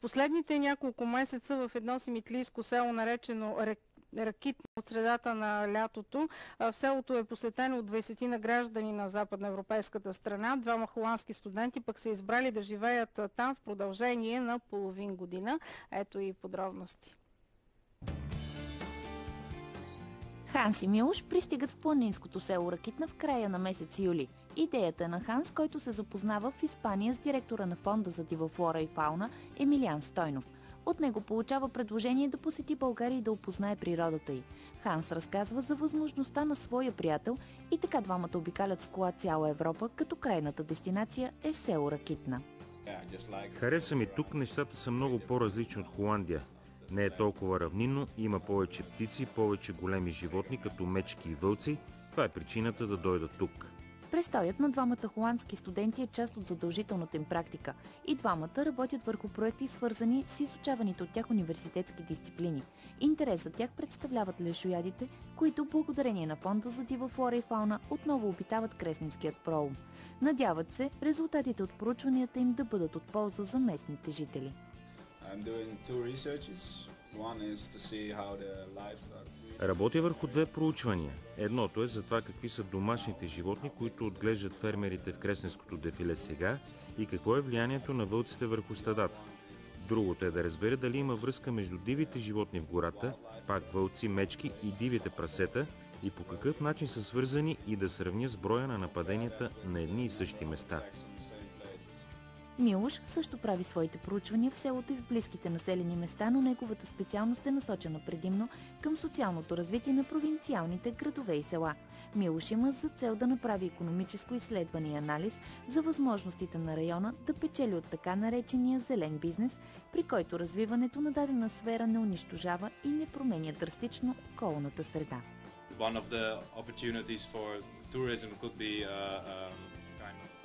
последните няколко месеца в едно симитлийско село, наречено Ракитна, от средата на лятото, в селото е посетено от 20 на граждани на западноевропейската страна. Двама холандски студенти пък са избрали да живеят там в продължение на половин година. Ето и подробности. Ханс и Милош пристигат в планинското село Ракитна в края на месец юли. Идеята е на Ханс, който се запознава в Испания с директора на Фонда за дива флора и фауна Емилиан Стойнов. От него получава предложение да посети България и да опознае природата й. Ханс разказва за възможността на своя приятел и така двамата обикалят с кола цяла Европа, като крайната дестинация е село Ракитна. Хареса ми тук, нещата са много по-различни от Холандия. Не е толкова равнинно, има повече птици, повече големи животни, като мечки и вълци. Това е причината да дойда тук. Престоят на двамата холандски студенти е част от задължителната им практика. И двамата работят върху проекти, свързани с изучаваните от тях университетски дисциплини. Интерес за тях представляват лешоядите, които благодарение на Фонда за дива флора и фауна отново обитават Кресненският пролом. Надяват се резултатите от проучванията им да бъдат от полза за местните жители. Работя върху две проучвания. Едното е за това какви са домашните животни, които отглеждат фермерите в Кресненското дефиле сега и какво е влиянието на вълците върху стадата. Другото е да разбере дали има връзка между дивите животни в гората, пак вълци, мечки и дивите прасета и по какъв начин са свързани и да сравня с броя на нападенията на едни и същи места. Милош също прави своите проучвания в селото и в близките населени места, но неговата специалност е насочена предимно към социалното развитие на провинциалните градове и села. Милош има за цел да направи икономическо изследване и анализ за възможностите на района да печели от така наречения зелен бизнес, при който развиването на дадена сфера не унищожава и не променя драстично околната среда.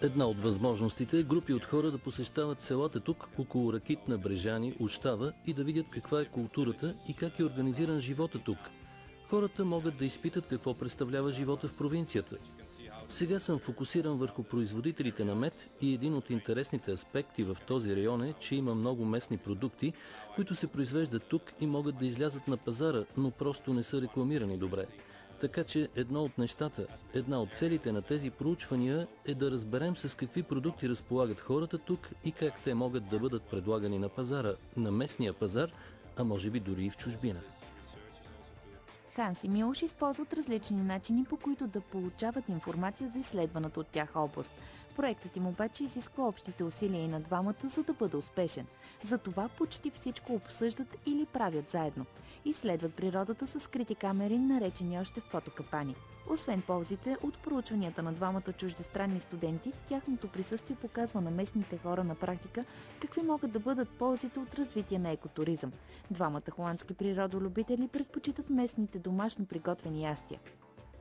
Една от възможностите е групи от хора да посещават селата тук, около Ракитна, Брежани, Ощава и да видят каква е културата и как е организиран живота тук. Хората могат да изпитат какво представлява живота в провинцията. Сега съм фокусиран върху производителите на мед и един от интересните аспекти в този район е, че има много местни продукти, които се произвеждат тук и могат да излязат на пазара, но просто не са рекламирани добре. Така че една от целите на тези проучвания е да разберем с какви продукти разполагат хората тук и как те могат да бъдат предлагани на пазара, на местния пазар, а може би дори и в чужбина. Ханс и Милош използват различни начини, по които да получават информация за изследваната от тях област. Проектът им обаче изисква общите усилия и на двамата, за да бъде успешен. Затова почти всичко обсъждат или правят заедно. Изследват природата с скрити камери, наречени още фотокапани. Освен ползите от проучванията на двамата чуждестранни студенти, тяхното присъствие показва на местните хора на практика какви могат да бъдат ползите от развитие на екотуризъм. Двамата холандски природолюбители предпочитат местните домашно приготвени ястия.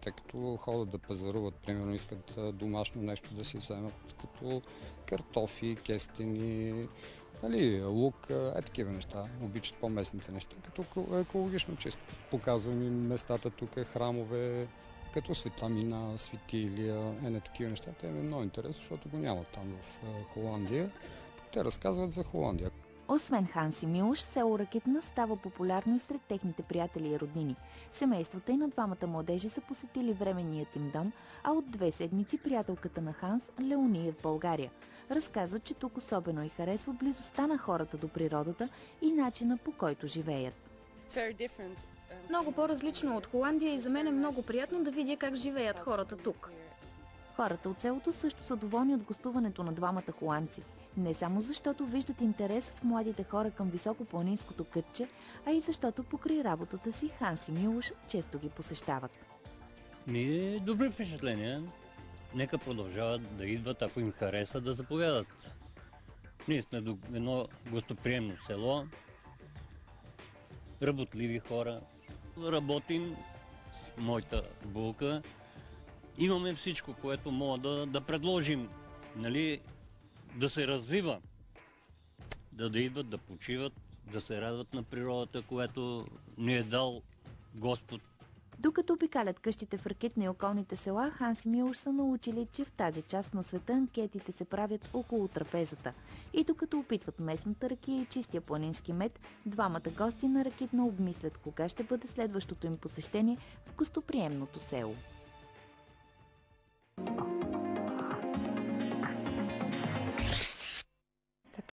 Тъй като ходят да пазаруват, примерно искат домашно нещо да си вземат, като картофи, кестени, лук, такива неща. Обичат по-местните неща, като екологично чисто. Показвам им местата тук, храмове, като Света Мина, Светилия, такива неща. Те ми е много интересно, защото го няма там в Холандия. Те разказват за Холандия. Освен Ханс и Милош, село Ракитна става популярно и сред техните приятели и роднини. Семействата и на двамата младежи са посетили временният им дом, а от 2 седмици приятелката на Ханс, Леони, е в България. Разказва, че тук особено и харесва близостта на хората до природата и начина, по който живеят. Много по-различно от Холандия и за мен е много приятно да видя как живеят хората тук. Хората от селото също са доволни от гостуването на двамата холандци. Не само защото виждат интерес в младите хора към високопланинското кътче, а и защото покрай работата си Ханс и Милош често ги посещават. Добри впечатления. Нека продължават да идват, ако им харесва, да заповядат. Ние сме до едно гостоприемно село, работливи хора. Работим с моята булка. Имаме всичко, което мога да предложим, да се развива, да идват, да почиват, да се радват на природата, която ни е дал Господ. Докато обикалят къщите в Ракитна и околните села, Ханс и Милош са научили, че в тази част на света анкетите се правят около трапезата. И докато опитват местната ракия и чистия планински мед, двамата гости на Ракитна обмислят кога ще бъде следващото им посещение в гостоприемното село.